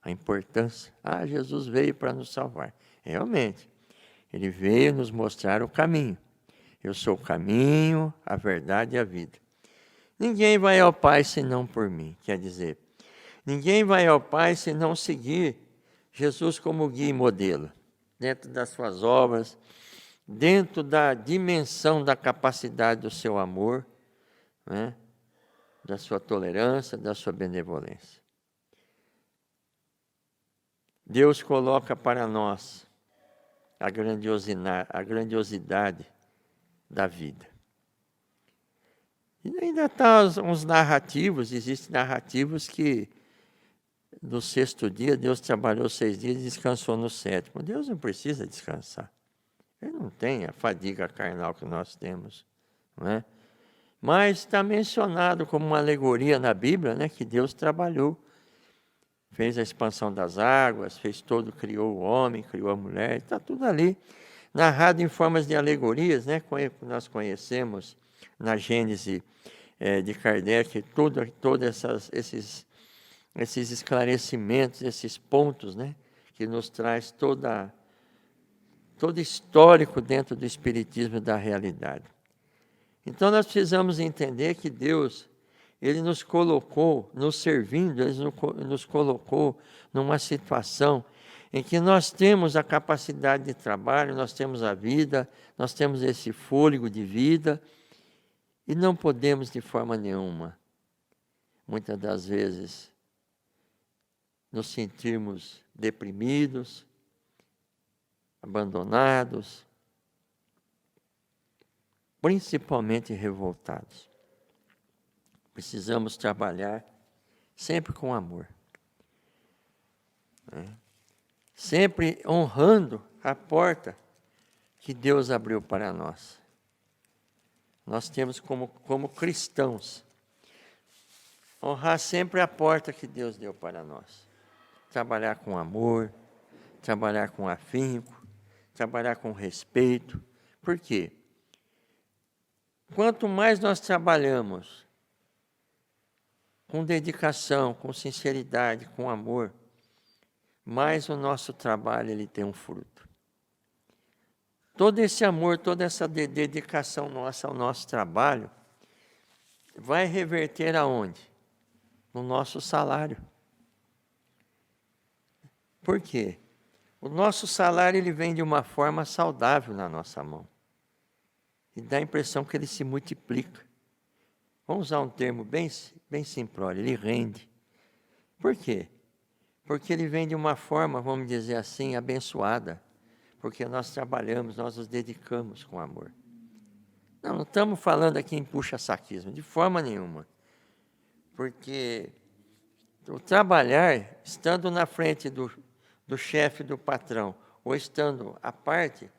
a importância. Jesus veio para nos salvar. Realmente, ele veio nos mostrar o caminho. Eu sou o caminho, a verdade e a vida. Ninguém vai ao Pai senão por mim. Quer dizer, ninguém vai ao Pai se não seguir Jesus como guia e modelo, dentro das suas obras, dentro da dimensão da capacidade do seu amor, né? Da sua tolerância, da sua benevolência. Deus coloca para nós a grandiosidade da vida. E ainda está uns narrativos, existem narrativos que no sexto dia Deus trabalhou 6 dias e descansou no 7º. Deus não precisa descansar. Ele não tem a fadiga carnal que nós temos, não é? Mas está mencionado como uma alegoria na Bíblia, né, que Deus trabalhou. Fez a expansão das águas, criou o homem, criou a mulher, está tudo ali, narrado em formas de alegorias, né? Nós conhecemos na Gênese de Kardec, todos esses esclarecimentos, esses pontos, né? Que nos traz todo histórico dentro do Espiritismo da realidade. Então, nós precisamos entender que Deus, Ele nos colocou, nos servindo, Ele nos colocou numa situação em que nós temos a capacidade de trabalho, nós temos a vida, nós temos esse fôlego de vida, e não podemos de forma nenhuma, muitas das vezes, nos sentirmos deprimidos, abandonados, principalmente revoltados. Precisamos trabalhar sempre com amor. sempre honrando a porta que Deus abriu para nós. Nós temos como cristãos honrar sempre a porta que Deus deu para nós. Trabalhar com amor, trabalhar com afinco, trabalhar com respeito. Por quê? Quanto mais nós trabalhamos com dedicação, com sinceridade, com amor, mais o nosso trabalho ele tem um fruto. Todo esse amor, toda essa dedicação nossa ao nosso trabalho vai reverter aonde? No nosso salário. Por quê? O nosso salário ele vem de uma forma saudável na nossa mão. E dá a impressão que ele se multiplica. Vamos usar um termo bem simplório, ele rende. Por quê? Porque ele vem de uma forma, vamos dizer assim, abençoada. Porque nós trabalhamos, nós nos dedicamos com amor. Não estamos falando aqui em puxa-saquismo, de forma nenhuma. Porque o trabalhar, estando na frente do chefe, do patrão, ou estando à parte,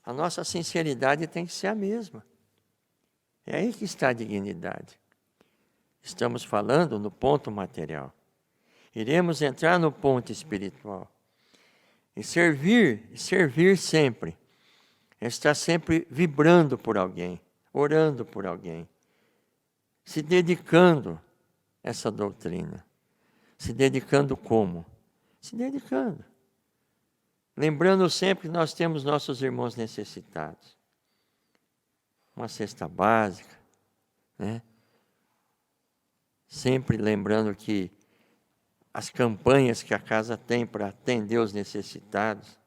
a nossa sinceridade tem que ser a mesma. É aí que está a dignidade. Estamos falando no ponto material. Iremos entrar no ponto espiritual. E servir sempre. Estar sempre vibrando por alguém, orando por alguém, se dedicando a essa doutrina. Se dedicando como? Se dedicando. Lembrando sempre que nós temos nossos irmãos necessitados. Uma cesta básica, né? Sempre lembrando que as campanhas que a casa tem para atender os necessitados,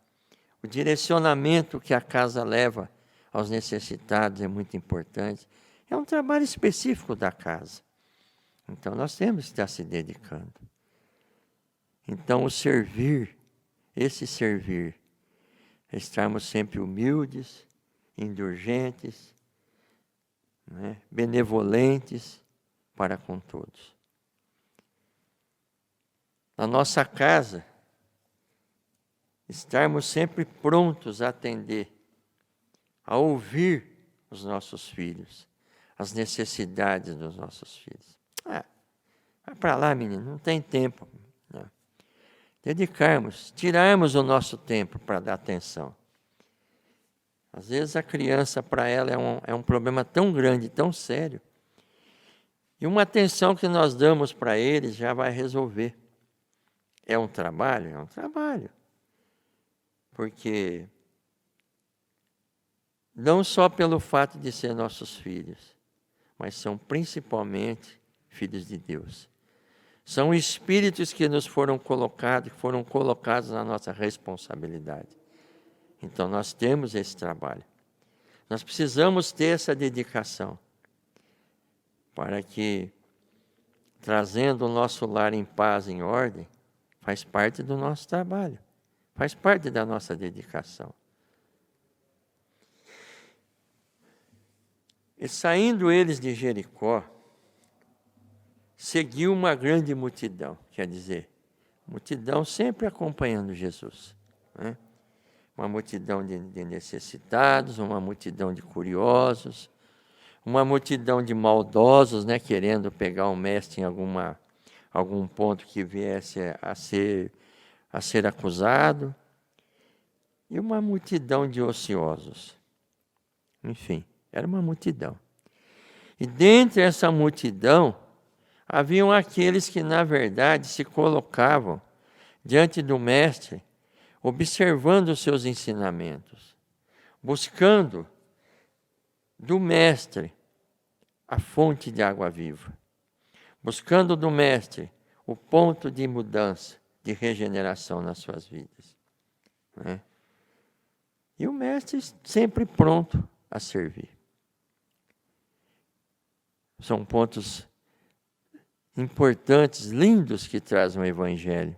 o direcionamento que a casa leva aos necessitados é muito importante. É um trabalho específico da casa. Então, nós temos que estar se dedicando. Então, o servir, esse servir, é estarmos sempre humildes, indulgentes, né, benevolentes para com todos. Na nossa casa, estarmos sempre prontos a atender, a ouvir os nossos filhos, as necessidades dos nossos filhos. Vai para lá, menino, não tem tempo. Não. Dedicarmos, tirarmos o nosso tempo para dar atenção. Às vezes a criança, para ela, é um problema tão grande, tão sério, e uma atenção que nós damos para eles já vai resolver. É um trabalho? É um trabalho. Porque não só pelo fato de ser nossos filhos, mas são principalmente filhos de Deus. São espíritos que nos foram colocados na nossa responsabilidade. Então nós temos esse trabalho. Nós precisamos ter essa dedicação para que, trazendo o nosso lar em paz, em ordem, faz parte do nosso trabalho, faz parte da nossa dedicação. E saindo eles de Jericó, seguiu uma grande multidão, quer dizer, multidão sempre acompanhando Jesus, né? Uma multidão de necessitados, uma multidão de curiosos, uma multidão de maldosos, né, querendo pegar o mestre em algum ponto que viesse a ser acusado, e uma multidão de ociosos. Enfim, era uma multidão. E dentre essa multidão, haviam aqueles que, na verdade, se colocavam diante do mestre, observando os seus ensinamentos, buscando do mestre a fonte de água viva, buscando do mestre o ponto de mudança, de regeneração nas suas vidas, né? E o mestre sempre pronto a servir. São pontos importantes, lindos, que trazem o Evangelho.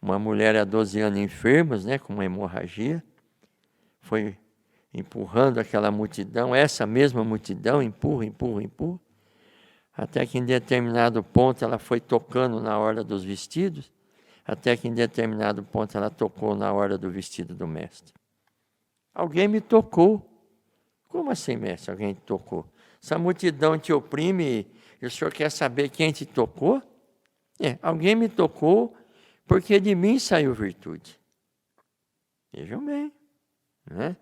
Uma mulher há 12 anos enferma, né, com uma hemorragia, foi empurrando aquela multidão, essa mesma multidão, empurra, até que em determinado ponto ela foi tocando na orla dos vestidos, até que em determinado ponto ela tocou na hora do vestido do mestre. Alguém me tocou. Como assim, mestre? Alguém te tocou? Essa multidão te oprime e o senhor quer saber quem te tocou? Alguém me tocou porque de mim saiu virtude. Vejam bem, né?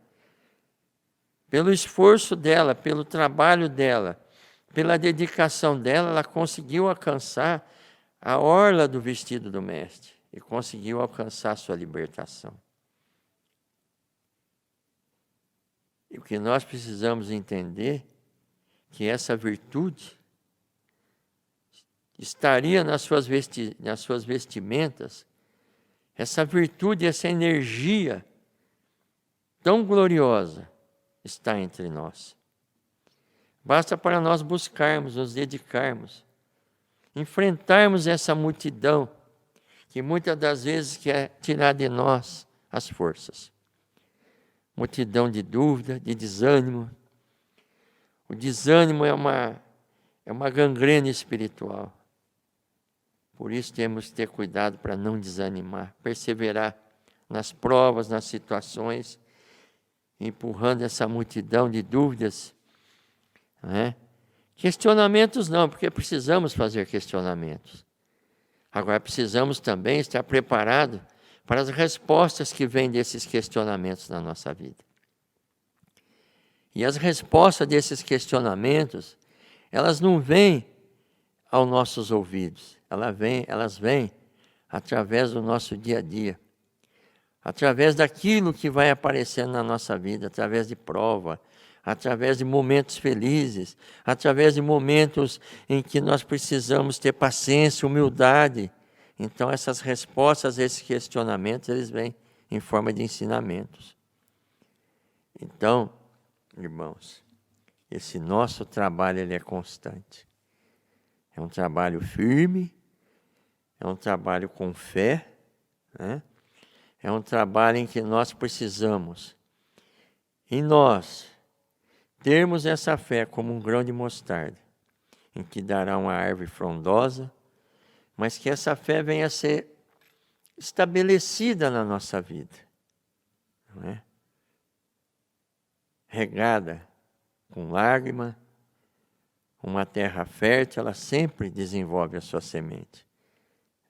Pelo esforço dela, pelo trabalho dela, pela dedicação dela, ela conseguiu alcançar a orla do vestido do mestre e conseguiu alcançar a sua libertação. E o que nós precisamos entender que essa virtude estaria nas suas vestimentas, essa virtude, essa energia tão gloriosa está entre nós. Basta para nós buscarmos, nos dedicarmos, enfrentarmos essa multidão que muitas das vezes quer tirar de nós as forças. Multidão de dúvida, de desânimo. O desânimo é uma gangrena espiritual. Por isso temos que ter cuidado para não desanimar, perseverar nas provas, nas situações, empurrando essa multidão de dúvidas. Né? Questionamentos não, porque precisamos fazer questionamentos. Agora precisamos também estar preparados para as respostas que vêm desses questionamentos na nossa vida. E as respostas desses questionamentos, elas não vêm aos nossos ouvidos, elas vêm através do nosso dia a dia, através daquilo que vai aparecendo na nossa vida, através de prova, através de momentos felizes, através de momentos em que nós precisamos ter paciência, humildade. Então, essas respostas a esses questionamentos, eles vêm em forma de ensinamentos. Então, irmãos, esse nosso trabalho ele é constante. É um trabalho firme, é um trabalho com fé, né? É um trabalho em que nós precisamos, em nós, termos essa fé como um grão de mostarda, em que dará uma árvore frondosa, mas que essa fé venha a ser estabelecida na nossa vida, não é? Regada com lágrima, uma terra fértil, ela sempre desenvolve a sua semente.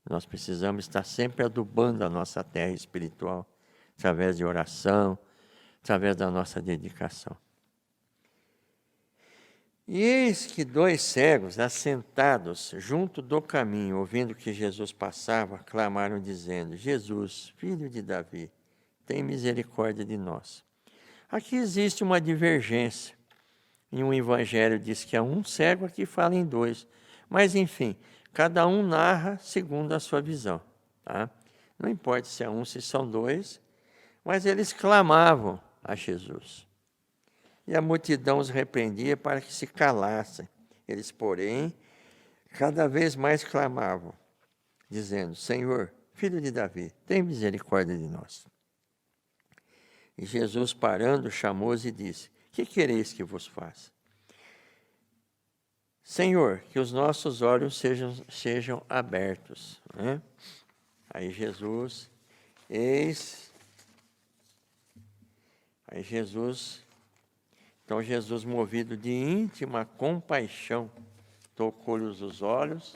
Nós precisamos estar sempre adubando a nossa terra espiritual, através de oração, através da nossa dedicação. E eis que 2 cegos, assentados junto do caminho, ouvindo que Jesus passava, clamaram dizendo: Jesus, filho de Davi, tem misericórdia de nós. Aqui existe uma divergência. Em um evangelho diz que há um cego, aqui fala em 2. Mas, enfim, cada um narra segundo a sua visão. Tá? Não importa se é um, se são 2, mas eles clamavam a Jesus. E a multidão os repreendia para que se calassem. Eles, porém, cada vez mais clamavam, dizendo: Senhor, filho de Davi, tem misericórdia de nós. E Jesus, parando, chamou-os e disse: Que quereis que vos faça? Senhor, que os nossos olhos sejam abertos. Né? Aí Jesus, Então Jesus, movido de íntima compaixão, tocou-lhes os olhos,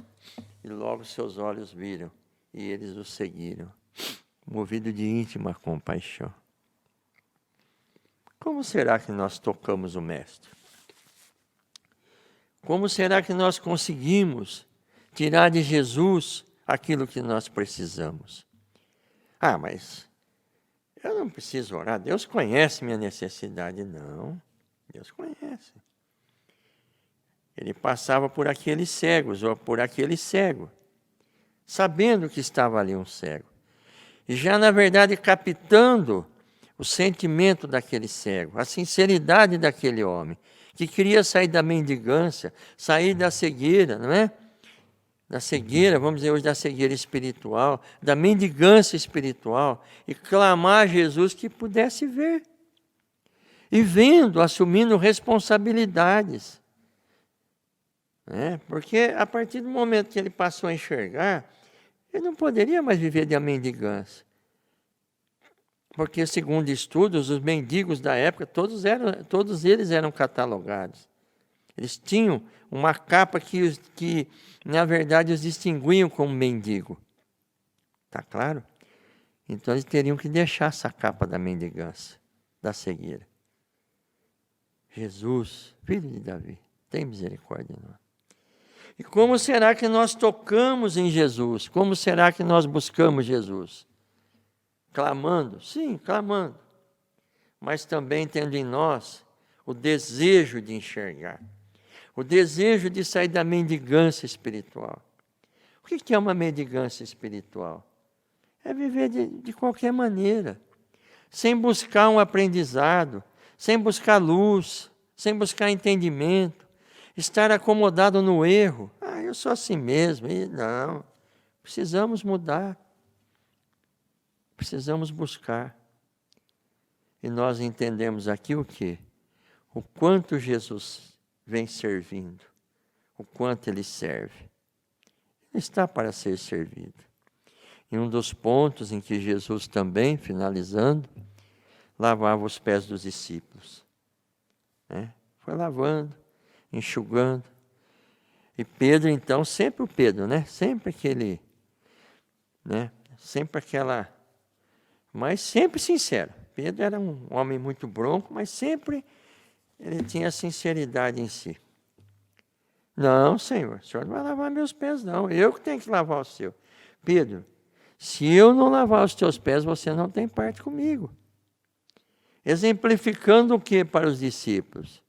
e logo seus olhos viram, e eles o seguiram, movido de íntima compaixão. Como será que nós tocamos o Mestre? Como será que nós conseguimos tirar de Jesus aquilo que nós precisamos? Ah, mas eu não preciso orar, Deus conhece minha necessidade. Não, Deus conhece. Ele passava por aqueles cegos, ou por aquele cego, sabendo que estava ali um cego. E já, na verdade, captando o sentimento daquele cego, a sinceridade daquele homem, que queria sair da mendigância, sair da cegueira, não é? Da cegueira, vamos dizer hoje, da cegueira espiritual, da mendigância espiritual, e clamar a Jesus que pudesse ver. E vendo, assumindo responsabilidades. Porque a partir do momento que ele passou a enxergar, Ele não poderia mais viver da mendigância. Porque, segundo estudos, os mendigos da época, todos eles eram catalogados. Eles tinham uma capa que, na verdade, os distinguiam como mendigo. Está claro? Então, eles teriam que deixar essa capa da mendigância, da cegueira. Jesus, filho de Davi, tem misericórdia de nós. E como será que nós tocamos em Jesus? Como será que nós buscamos Jesus? Clamando? Sim, clamando. Mas também tendo em nós o desejo de enxergar. O desejo de sair da mendigância espiritual. O que é uma mendigância espiritual? É viver de qualquer maneira. Sem buscar um aprendizado, sem buscar luz, sem buscar entendimento. Estar acomodado no erro. Eu sou assim mesmo. Não, precisamos mudar. Precisamos buscar. E nós entendemos aqui o quê? O quanto Jesus vem servindo. O quanto Ele serve. Ele está para ser servido. E um dos pontos em que Jesus também, finalizando, lavava os pés dos discípulos. Foi lavando, enxugando. E Pedro, então, sempre o Pedro, sempre aquele, sempre aquela, mas sempre sincero. Pedro era um homem muito bronco, mas sempre ele tinha sinceridade em si. Não, Senhor, o Senhor não vai lavar meus pés, não. Eu que tenho que lavar o seu. Pedro, se eu não lavar os teus pés, você não tem parte comigo. Exemplificando o que para os discípulos?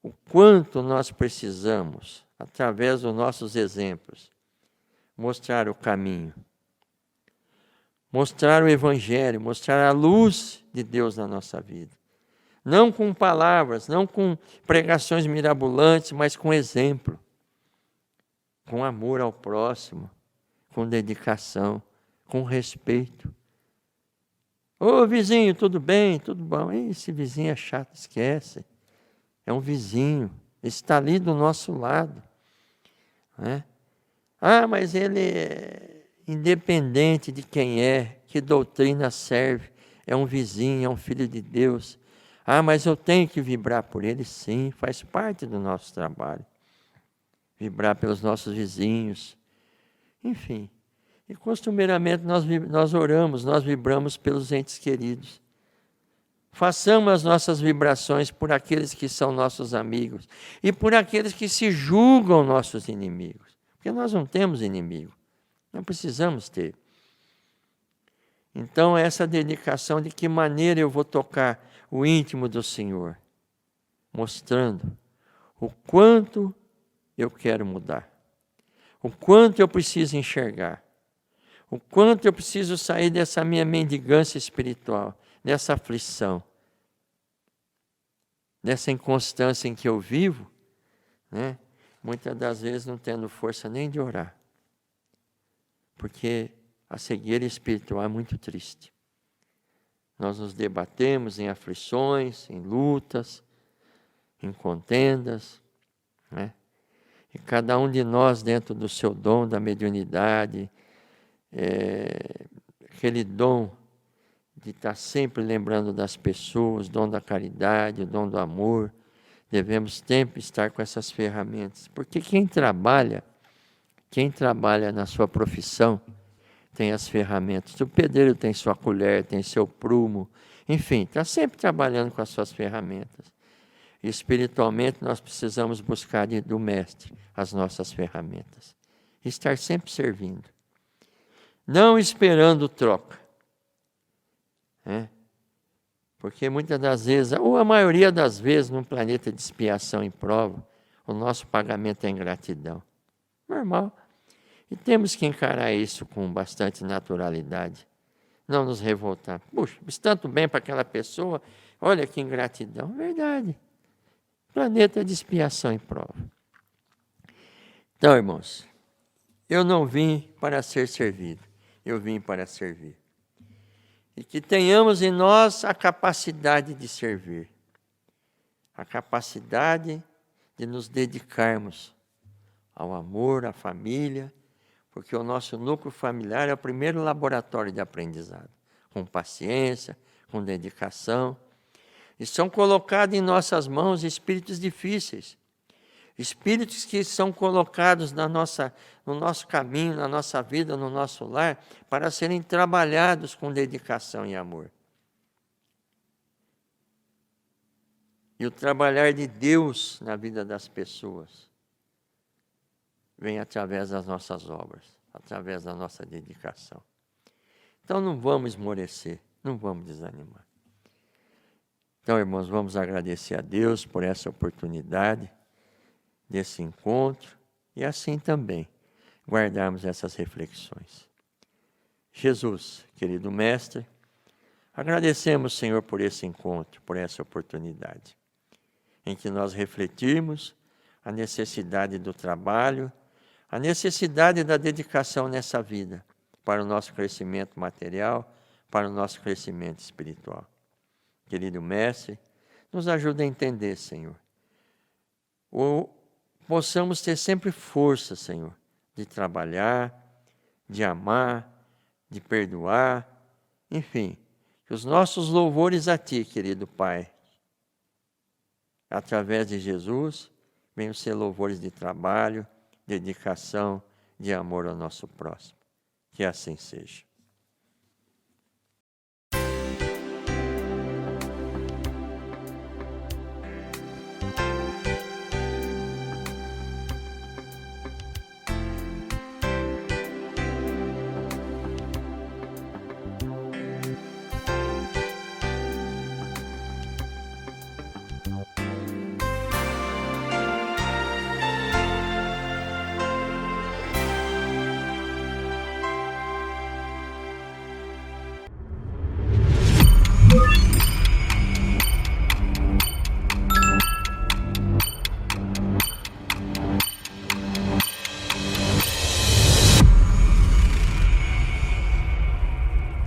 O quanto nós precisamos, através dos nossos exemplos, mostrar o caminho, mostrar o Evangelho, mostrar a luz de Deus na nossa vida. Não com palavras, não com pregações mirabolantes, mas com exemplo, com amor ao próximo, com dedicação, com respeito. Ô vizinho, tudo bem? Tudo bom? Esse vizinho é chato, esquece. É um vizinho, está ali do nosso lado. Mas ele é independente de quem é, que doutrina serve, é um vizinho, é um filho de Deus. Mas eu tenho que vibrar por ele, sim, faz parte do nosso trabalho. Vibrar pelos nossos vizinhos, enfim. E costumeiramente nós oramos, nós vibramos pelos entes queridos. Façamos as nossas vibrações por aqueles que são nossos amigos e por aqueles que se julgam nossos inimigos. Porque nós não temos inimigo, não precisamos ter. Então, essa dedicação, de que maneira eu vou tocar o íntimo do Senhor, mostrando o quanto eu quero mudar, o quanto eu preciso enxergar, o quanto eu preciso sair dessa minha mendigância espiritual, dessa aflição, dessa inconstância em que eu vivo, muitas das vezes não tendo força nem de orar, porque a cegueira espiritual é muito triste. Nós nos debatemos em aflições, em lutas, em contendas, E cada um de nós, dentro do seu dom da mediunidade, aquele dom de estar sempre lembrando das pessoas, o dom da caridade, o dom do amor, devemos sempre estar com essas ferramentas. Porque quem trabalha na sua profissão, tem as ferramentas. O pedreiro tem sua colher, tem seu prumo, enfim, está sempre trabalhando com as suas ferramentas. E espiritualmente nós precisamos buscar do Mestre as nossas ferramentas. E estar sempre servindo. Não esperando troca. Porque muitas das vezes, ou a maioria das vezes, num planeta de expiação e prova, o nosso pagamento é ingratidão. Normal. E temos que encarar isso com bastante naturalidade. Não nos revoltar. Puxa, fiz tanto bem para aquela pessoa, olha que ingratidão. Verdade. Planeta de expiação e prova. Então, irmãos, eu não vim para ser servido, eu vim para servir. E que tenhamos em nós a capacidade de servir, a capacidade de nos dedicarmos ao amor, à família, porque o nosso núcleo familiar é o primeiro laboratório de aprendizado, com paciência, com dedicação. E são colocados em nossas mãos espíritos difíceis, espíritos que são colocados no nosso caminho, na nossa vida, no nosso lar, para serem trabalhados com dedicação e amor. E o trabalhar de Deus na vida das pessoas vem através das nossas obras, através da nossa dedicação. Então não vamos esmorecer, não vamos desanimar. Então, irmãos, vamos agradecer a Deus por essa oportunidade desse encontro e assim também guardarmos essas reflexões. Jesus, querido Mestre, agradecemos, Senhor, por esse encontro, por essa oportunidade, em que nós refletirmos a necessidade do trabalho, a necessidade da dedicação nessa vida, para o nosso crescimento material, para o nosso crescimento espiritual. Querido Mestre, nos ajude a entender, Senhor, possamos ter sempre força, Senhor, de trabalhar, de amar, de perdoar, enfim, que os nossos louvores a Ti, querido Pai, através de Jesus, venham ser louvores de trabalho, dedicação, de amor ao nosso próximo. Que assim seja.